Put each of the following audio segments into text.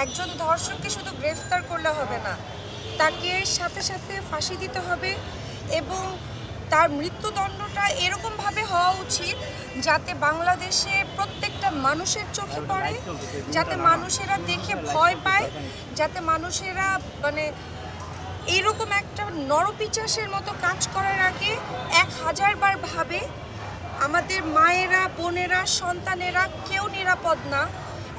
একজন ধর্ষককে শুধু গ্রেফতার করলে হবে না, তাকে সাথে সাথে ফাঁসি দিতে হবে এবং তার মৃত্যুদণ্ডটা এরকমভাবে হওয়া উচিত যাতে বাংলাদেশে প্রত্যেকটা মানুষের চোখে পড়ে, যাতে মানুষেরা দেখে ভয় পায়, যাতে মানুষেরা মানে এরকম একটা নরপিচাসের মতো কাজ করার আগে 1000 বার ভাবে। আমাদের মায়েরা, বোনেরা, সন্তানেরা কেউ নিরাপদ না।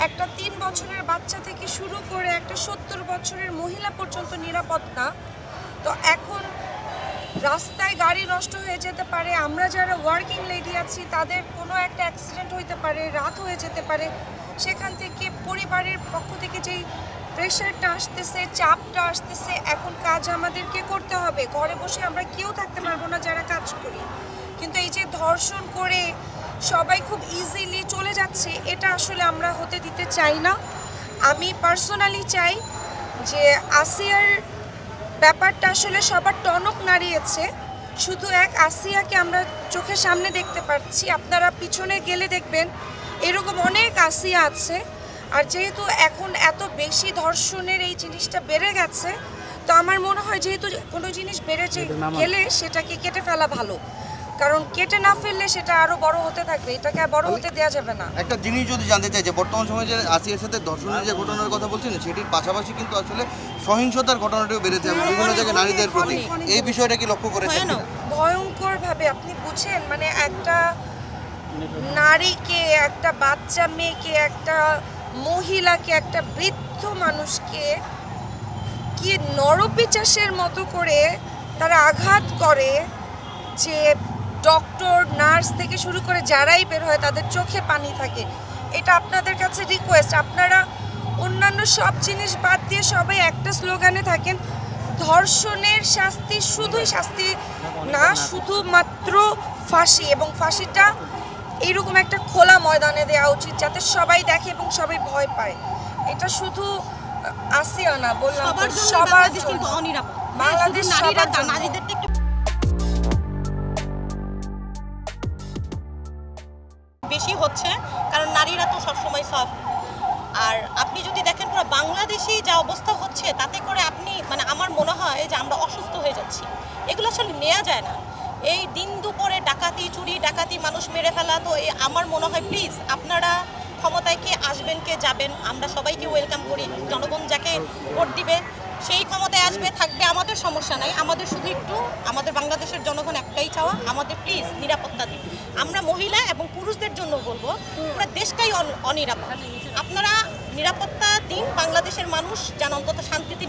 একটা 3 বছরের বাচ্চা থেকে শুরু করে একটা 70 বছরের মহিলা পর্যন্ত নিরাপদ না। তো এখন রাস্তায় গাড়ি নষ্ট হয়ে যেতে পারে, আমরা যারা ওয়ার্কিং লেডি আছি তাদের কোনো একটা অ্যাক্সিডেন্ট হইতে পারে, রাত হয়ে যেতে পারে, সেখান থেকে পরিবারের পক্ষ থেকে যেই প্রেশারটা আসতেছে, চাপটা আসতেছে, এখন কাজ আমাদেরকে করতে হবে। ঘরে বসে আমরা কেউ থাকতে পারবো না যারা কাজ করি, কিন্তু এই যে ধর্ষণ করে সবাই খুব ইজিলি চলে যাচ্ছে, এটা আসলে আমরা হতে দিতে চাই না। আমি পার্সোনালি চাই যে আসিয়ার ব্যাপারটা আসলে সবার টনক নাড়িয়েছে। শুধু এক আসিয়াকে আমরা চোখের সামনে দেখতে পাচ্ছি, আপনারা পিছনে গেলে দেখবেন এরকম অনেক আসিয়া আছে। আর যেহেতু এখন এত বেশি ধর্ষণের এই জিনিসটা বেড়ে গেছে, তো আমার মনে হয় যেহেতু কোনো জিনিস বেড়ে গেলে সেটাকে কেটে ফেলা ভালো, কারণ কেটে না ফেললে সেটা আরো বড় হতে থাকবে, এটাকে আর বড় হতে দেওয়া যাবে না। একটা জিনিস যদি জানতে চাই যে বর্তমান সময়ে যে আসিয়ার সাথে ধর্ষণের যে ঘটনার কথা বলছেন, সেটির পাশাপাশি কিন্তু আসলে সহিংসতার ঘটনাটিও বেড়েছে বিভিন্ন জায়গায় নারীদের প্রতি, এই বিষয়টা কি লক্ষ্য করেছেন? ভয়ঙ্কর ভাবে আপনি বুঝেন, মানে একটা নারীকে, একটা বাচ্চা মেয়েকে, একটা মহিলাকে, একটা বৃদ্ধ মানুষকে কি নরপিচাসের মতো করে তারা আঘাত করে, যে ডক্টর, নার্স থেকে শুরু করে যারাই বের হয় তাদের চোখে পানি থাকে। এটা আপনাদের কাছে রিকোয়েস্ট, আপনারা অন্যান্য সব জিনিস বাদ দিয়ে সবাই একটা স্লোগানে থাকেন, ধর্ষণের শাস্তি শুধুই শাস্তি না, শুধুমাত্র ফাঁসি, এবং ফাঁসিটা এইরকম একটা খোলা ময়দানে দেওয়া উচিত যাতে সবাই দেখে এবং সবাই ভয় পায়। এটা শুধু আসিয়া না, বললাম সবার জন্য, বাংলাদেশ সবার জন্য। বেশি হচ্ছে কারণ নারীরা তো সবসময় সফট। আর আপনি যদি দেখেন পুরো বাংলাদেশে যা অবস্থা হচ্ছে, তাতে করে আপনি মানে আমার মনে হয় যে আমরা অসুস্থ হয়ে যাচ্ছি। এগুলো আসলে নেওয়া যায় না। এই দিন দুপুরে ডাকাতি, চুরি ডাকাতি, মানুষ মেরে ফেলা, তো আমার মনে হয় প্লিজ আপনারা ক্ষমতায় কে আসবেন, কে যাবেন, আমরা সবাইকে ওয়েলকাম করি। জনগণ যাকে ভোট দিবে সেই ক্ষমতায় আসবে, থাকবে, আমাদের সমস্যা নাই। আমাদের শুধু একটু আমাদের বাংলাদেশের জনগণ একটাই চাওয়া, আমাদের প্লিজ নিরাপত্তা দিন। আমরা মহিলা এবং পুরুষদের জন্য বলবো, পুরো দেশটাই অনিরাপদ। আপনারা নিরাপত্তা দিন, বাংলাদেশের মানুষ যেন অন্তত শান্তিতে